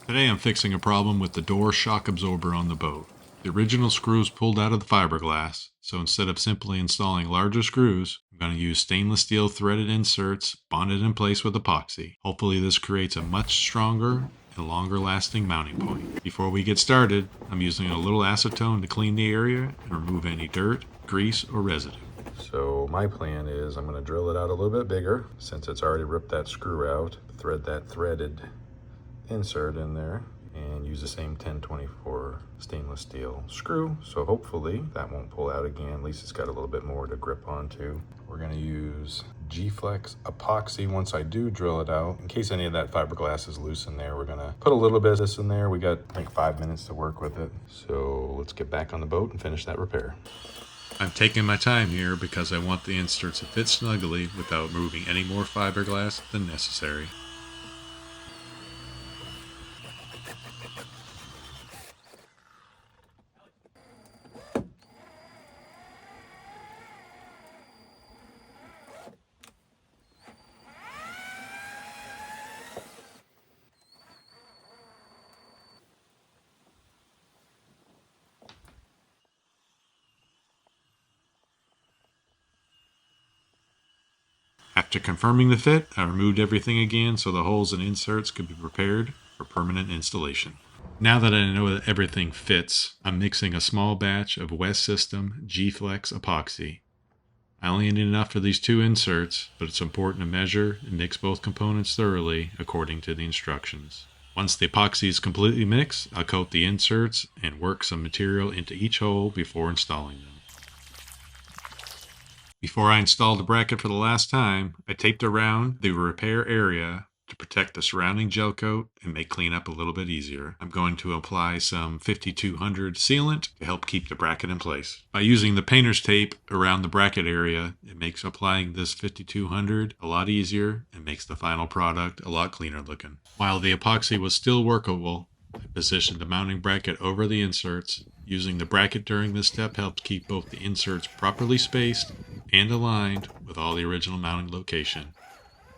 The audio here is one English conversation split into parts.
Today I'm fixing a problem with the door shock absorber on the boat. The original screws pulled out of the fiberglass, so instead of simply installing larger screws, I'm going to use stainless steel threaded inserts bonded in place with epoxy. Hopefully this creates a much stronger and longer lasting mounting point. Before we get started, I'm using a little acetone to clean the area and remove any dirt, grease, or residue. So my plan is I'm going to drill it out a little bit bigger since it's already ripped that screw out, thread that threaded insert in there, and use the same 1024 stainless steel screw. So hopefully that won't pull out again. At least it's got a little bit more to grip onto. We're going to use G-Flex epoxy once I do drill it out. In case any of that fiberglass is loose in there, we're going to put a little bit of this in there. We got, I think, 5 minutes to work with it. So let's get back on the boat and finish that repair. I'm taking my time here because I want the inserts to fit snugly without removing any more fiberglass than necessary. After confirming the fit, I removed everything again so the holes and inserts could be prepared for permanent installation. Now that I know that everything fits, I'm mixing a small batch of West System G-Flex epoxy. I only need enough for these 2 inserts, but it's important to measure and mix both components thoroughly according to the instructions. Once the epoxy is completely mixed, I'll coat the inserts and work some material into each hole before installing them. Before I installed the bracket for the last time, I taped around the repair area to protect the surrounding gel coat and make cleanup a little bit easier. I'm going to apply some 5200 sealant to help keep the bracket in place. By using the painter's tape around the bracket area, it makes applying this 5200 a lot easier and makes the final product a lot cleaner looking. While the epoxy was still workable, I positioned the mounting bracket over the inserts. Using the bracket during this step helps keep both the inserts properly spaced and aligned with all the original mounting location.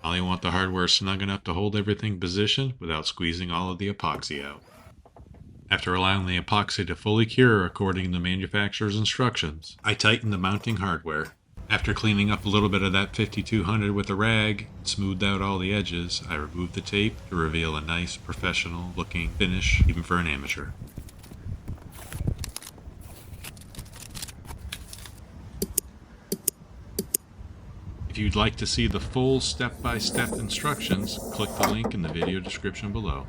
I only want the hardware snug enough to hold everything positioned without squeezing all of the epoxy out. After allowing the epoxy to fully cure according to the manufacturer's instructions, I tighten the mounting hardware. After cleaning up a little bit of that 5200 with a rag and smoothed out all the edges, I removed the tape to reveal a nice professional looking finish even for an amateur. If you'd like to see the full step-by-step instructions, click the link in the video description below.